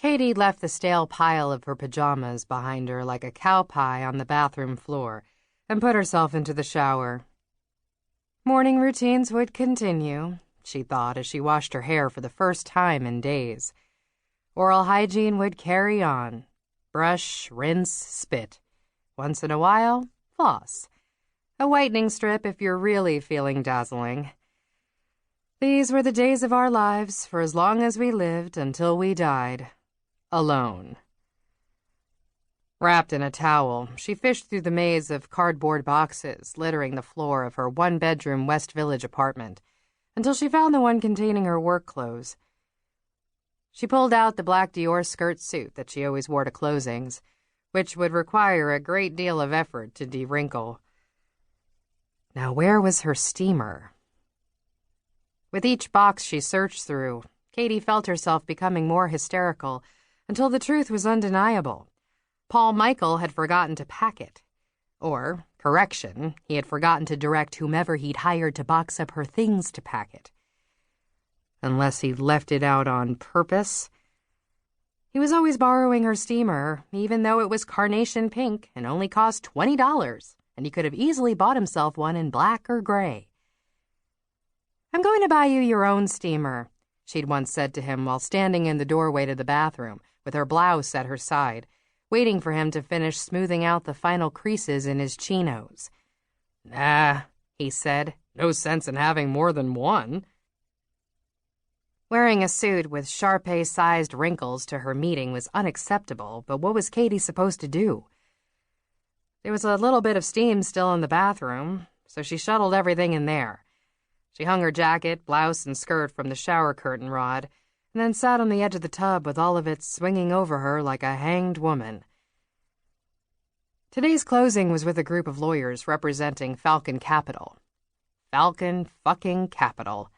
Katie left the stale pile of her pajamas behind her like a cow pie on the bathroom floor and put herself into the shower. Morning routines would continue, she thought as she washed her hair for the first time in days. Oral hygiene would carry on. Brush, rinse, spit. Once in a while, floss. A whitening strip if you're really feeling dazzling. These were the days of our lives for as long as we lived until we died. Alone. Wrapped in a towel, she fished through the maze of cardboard boxes littering the floor of her one-bedroom West Village apartment until she found the one containing her work clothes. She pulled out the black Dior skirt suit that she always wore to closings, which would require a great deal of effort to de-wrinkle. Now where was her steamer? With each box she searched through, Katie felt herself becoming more hysterical until the truth was undeniable. Paul Michael had forgotten to pack it. Or, correction, he had forgotten to direct whomever he'd hired to box up her things to pack it. Unless he'd left it out on purpose. He was always borrowing her steamer, even though it was carnation pink and only cost $20, and he could have easily bought himself one in black or gray. "I'm going to buy you your own steamer," she'd once said to him while standing in the doorway to the bathroom with her blouse at her side, waiting for him to finish smoothing out the final creases in his chinos. "Nah," he said, "no sense in having more than one." Wearing a suit with Shar-Pei-sized wrinkles to her meeting was unacceptable, but what was Katie supposed to do? There was a little bit of steam still in the bathroom, so she shuttled everything in there. She hung her jacket, blouse, and skirt from the shower curtain rod, and then sat on the edge of the tub with all of it swinging over her like a hanged woman. Today's closing was with a group of lawyers representing Falcon Capital. Falcon fucking Capital.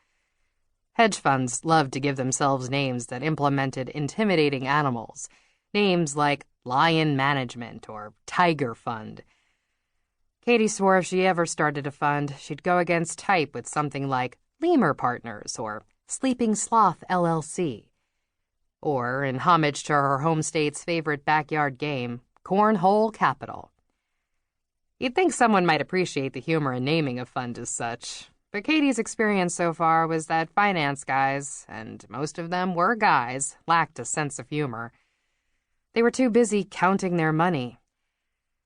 Hedge funds loved to give themselves names that implemented intimidating animals, names like Lion Management or Tiger Fund. Katie swore if she ever started a fund, she'd go against type with something like Lemur Partners or Sleeping Sloth LLC. Or, in homage to her home state's favorite backyard game, Cornhole Capital. You'd think someone might appreciate the humor in naming a fund as such. But Katie's experience so far was that finance guys, and most of them were guys, lacked a sense of humor. They were too busy counting their money.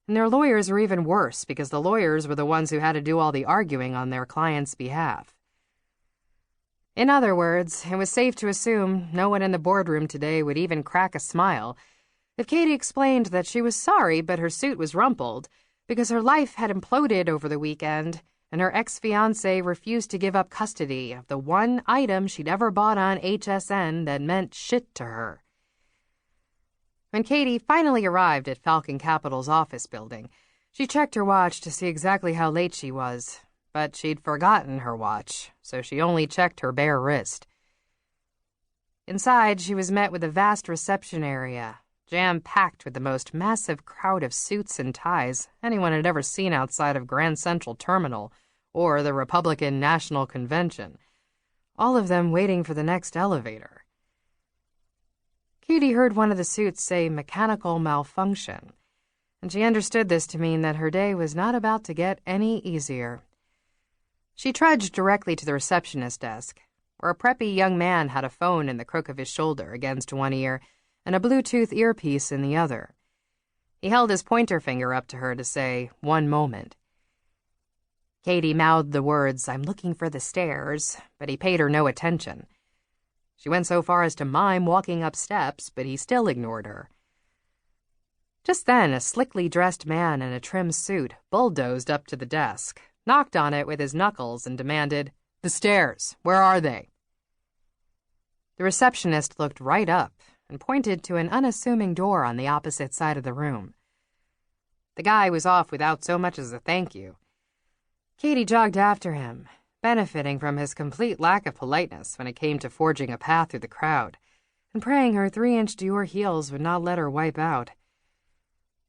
And their lawyers were even worse because the lawyers were the ones who had to do all the arguing on their clients' behalf. In other words, it was safe to assume no one in the boardroom today would even crack a smile if Katie explained that she was sorry but her suit was rumpled because her life had imploded over the weekend and her ex-fiancé refused to give up custody of the one item she'd ever bought on HSN that meant shit to her. When Katie finally arrived at Falcon Capital's office building, she checked her watch to see exactly how late she was, but she'd forgotten her watch, so she only checked her bare wrist. Inside, she was met with a vast reception area, jam-packed with the most massive crowd of suits and ties anyone had ever seen outside of Grand Central Terminal or the Republican National Convention, all of them waiting for the next elevator. Katie heard one of the suits say mechanical malfunction, and she understood this to mean that her day was not about to get any easier. She trudged directly to the receptionist desk, where a preppy young man had a phone in the crook of his shoulder against one ear and a Bluetooth earpiece in the other. He held his pointer finger up to her to say, "One moment." Katie mouthed the words, "I'm looking for the stairs," but he paid her no attention. She went so far as to mime walking up steps, but he still ignored her. Just then, a slickly dressed man in a trim suit bulldozed up to the desk, knocked on it with his knuckles, and demanded, "The stairs, where are they?" The receptionist looked right up and pointed to an unassuming door on the opposite side of the room. The guy was off without so much as a thank you. Katie jogged after him, benefiting from his complete lack of politeness when it came to forging a path through the crowd, and praying her 3-inch Dior heels would not let her wipe out.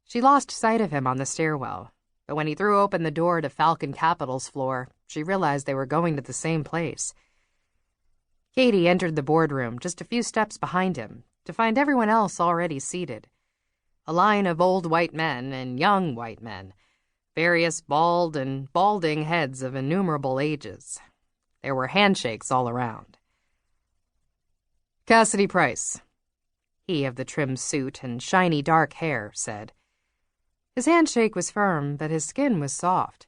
She lost sight of him on the stairwell, but when he threw open the door to Falcon Capital's floor, she realized they were going to the same place. Katie entered the boardroom just a few steps behind him, to find everyone else already seated. A line of old white men and young white men, various bald and balding heads of innumerable ages. There were handshakes all around. "Cassidy Price," he of the trim suit and shiny dark hair said. His handshake was firm, but his skin was soft.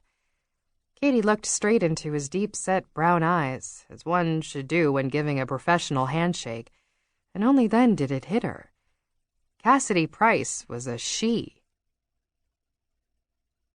Katie looked straight into his deep-set brown eyes, as one should do when giving a professional handshake, and only then did it hit her. Cassidy Price was a she.